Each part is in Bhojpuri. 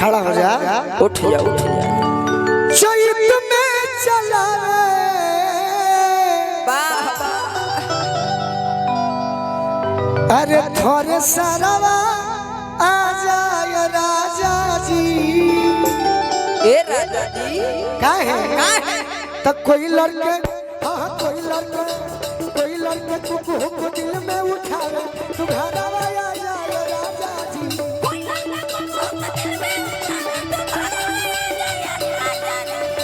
खड़ा हो जा, उठ जा उठ जा। चैत में चला अरे थोड़े सरवा आ जाए राजा जी। ए राजा जी काहे तो कोई लड़के हाँ कोई लड़के तुमको दिल में उठावे तुम्हारा आ जाए राजा जी।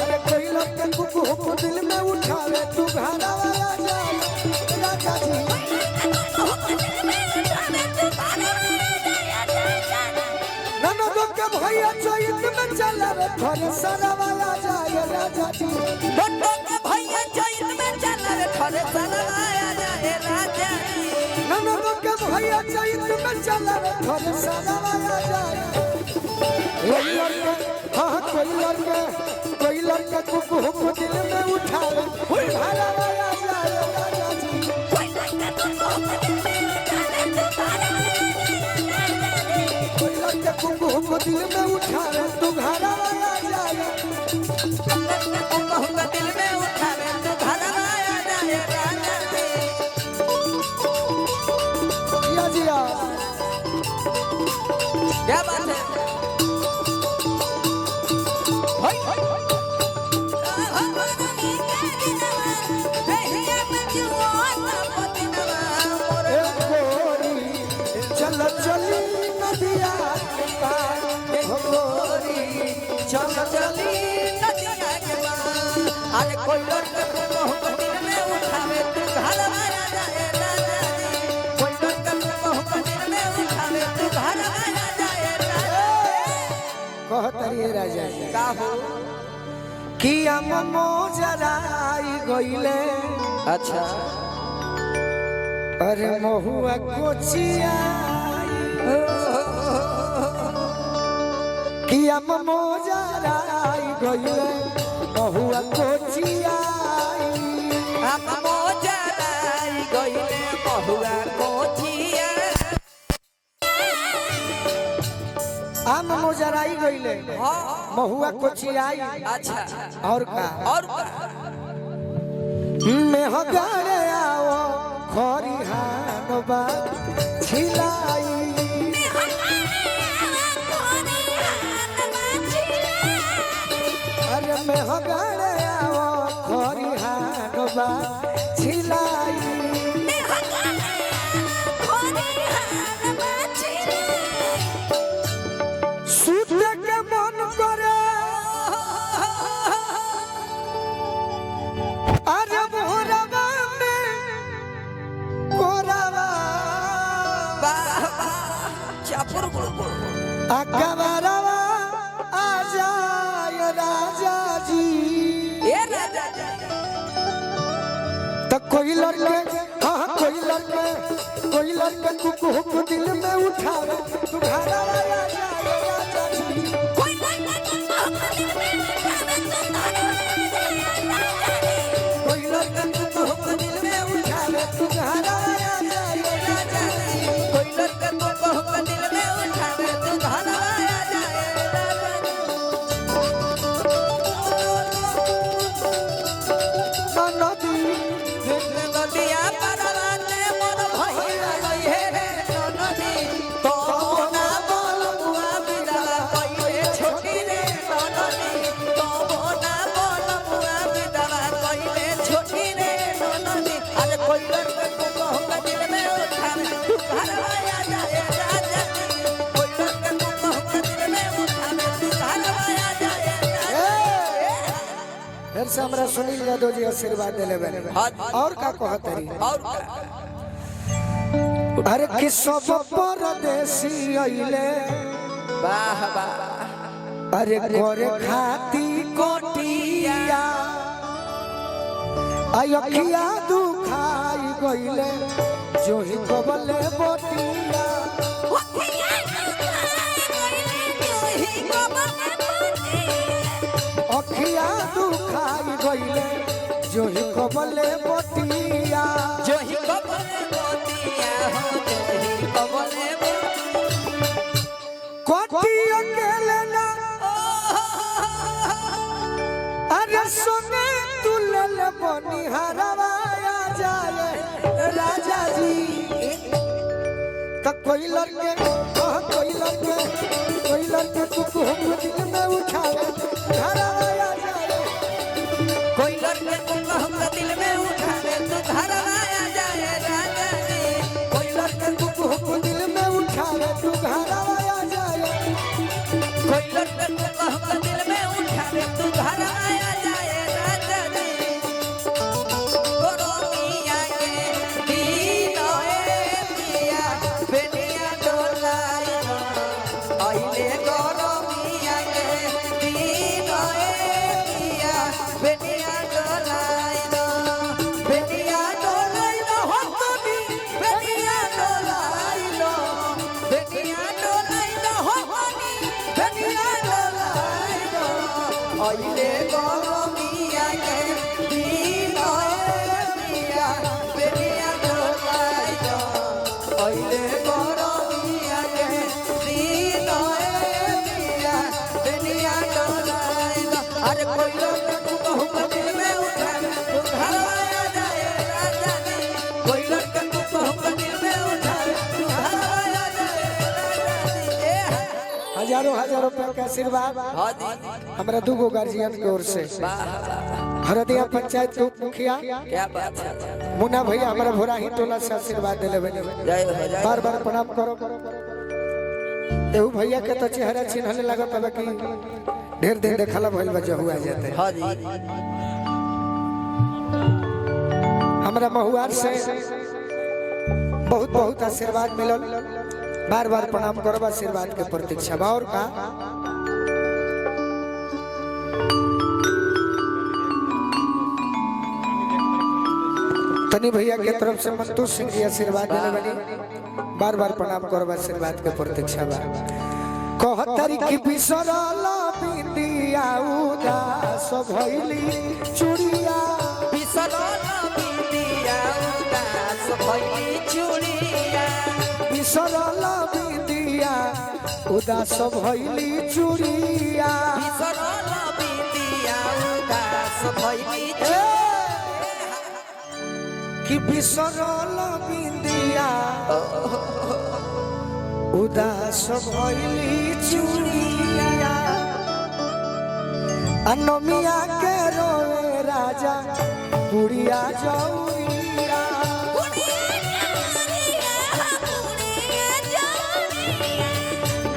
अरे कोई लड़के तुमको दिल में उठावे तुम्हारा आ जाए राजा जी। ननदों के भैया चैत में चला रे थोड़े सरवा आ जाए राजा जी। ननदों के भैया चैत में चला रे थोड़े सरवा आ जाए राजा जी। ननदों के भैया चैत में चला रे थोड़े सरवा आ जाए। हाँ कोई लड़के को दिल में उठावे तुम्हारा आ जाए राजा जी। कोई लड़के को दिल में उठावे तुम्हारा आ जाए। दिल में उठावे तुम्हारा आ जाए राजा जी। जिया जिया क्या बात है। चल चली नदिया के पार हो गोरी चल चली नदिया के पार। अरे कोई लड़के को दिल में उठावे तू घर आ जाए राजा जी। कोई लड़के को दिल में उठावे तू घर आ जाए राजा। कहतरी राजा जी का हो कि हम मोजराई गइले। अच्छा अरे महुआ कोचिया कि हम मोजराई गइले महुआ कोचिया। हम मोजराई गइले महुआ कोचिया। हम मोजराई गइले महुआ कोचिया। अच्छा और का और मेहगारे आओ खरिहान बा छिलाई। अरे मेहगारे आओ खरिहान बा छिलाई। सूते के मन करे अरे भोरवा में कोरवा चापुर अकबरवा आ जाए राजा जी। ए राजा जी तो कोई लड़के हाँ कोई लड़के को दिल में उठावे तुम्हारा आ जाए राजा जी। कोई लड़के को दिल में उठावे तुम्हारा आ जाए राजा जी। कोई लड़के को दिल में उठावे तू घर आ जाए राजा नदी जी। नदिया परवाने मोर भैया गए रे नदी। तो ना बोल बुआ बिरला कइले छोटी रे नदी। तो ना बोल बुआ बिरला कइले छोटी रे नदी। अरे कोई लड़के को दिल में उठावे तू घर आ जाए राजा जी। कोई लड़के को दिल में उठावे तू घर आ जाए राजा जी। फिर से हमरा सुनील यादव जी आशीर्वाद दिले बने। और का कहतरी और अरे कि सब परदेसी आइले वाह वाह। अरे गोरे खाती कोटिया अखिया दुखाई गइले जो ही कबले बोटिया। अखिया दुखाई गइले जो ही कबले बोटिया। जो ही कबले बोतिया हो जो ही कबले कोटी अकेले ना घरवा आ जाए राजा जी तक कोई लड़के कुकु दिल में उठावे घरवा आ जाए कोई लड़के को दिल में उठावे तू घरवा आ जाए राजा जी कोई लड़के कुकु दिल में उठावे तू घरवा आ जाए कोई लड़के को दिल में उठावे तू घरवा आ जाए राजा जी गोरोमिया के दीनो ए पिया बेनिया डोलाई आइले गोरोमिया के दीनो ए पिया बेनिया डोलाई बेनिया डोलाई हो तोनी बेनिया डोलाई बेनिया डोलाई हो तोनी बेनिया डोलाई आइले गोरोमिया के दीनो ए पिया बेनिया डोलाई आइले गोरोमिया के दीनो ए पिया बेनिया डोलाई अरे कोई लोग कहूँ दिल में उठावे तू घरवा आ जाए राजा जी कोई लोग कहूँ दिल में उठावे तू घरवा आ जाए राजा जी हजारों रुपए का आशीर्वाद हाँ जी हमारा दूगो गार्जियन की ओर से हरदिया पंचायत के उप मुखिया क्या बात है मुन्ना भैया हमारा भोरा ही टोला से आशीर्वाद दिले बने जय हो जय बार बार प्रणाम करो एहू भैया के तो चेहरा चिन्हने लगत है कि ढेर दिन देखला भइल बा हुआ जाते हाँ जी हमरा महुआर से बहुत बहुत आशीर्वाद मिलल बार बार प्रणाम करो आशीर्वाद के प्रतीक्षा बा और का तनी भैया के तरफ से मंतु सिंह जी आशीर्वाद देने बनी बार बार प्रणाम करो आशीर्वाद के प्रतीक्षा बा कहतरी की बिसरला बिंदिया उदास भइली चूड़िया बिसरला बिंदिया उदास भइली चूड़िया बिसरला बिंदिया उदास भइली चूड़िया बिसरला बिंदिया उदास भइली कि बिसरला बिंदिया उदास भइली चूड़िया अनमिया के रोए राजा बुढ़िया जौरिया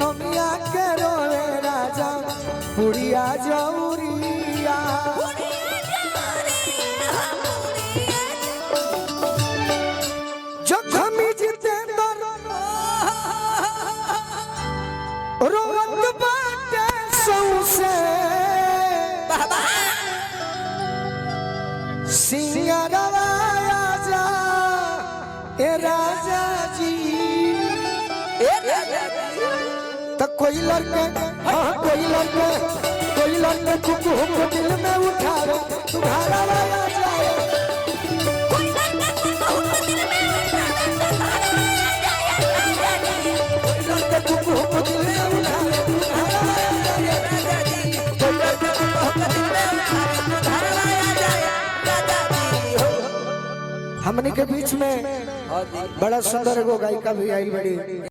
नमिया के रोए राजा बुढ़िया जौरिया जखमी जितेंद्र रोवत बाटे सौसे सिंगारवा आजा ए राजा जी तो कोई लड़के कुकु को दिल में उठावे तुम्हारा आ जाए कुकु को दिल में उठावे तुम्हारा आ जाए हमने के बीच में बड़ा सुंदर एगो गायिका भी आई बड़ी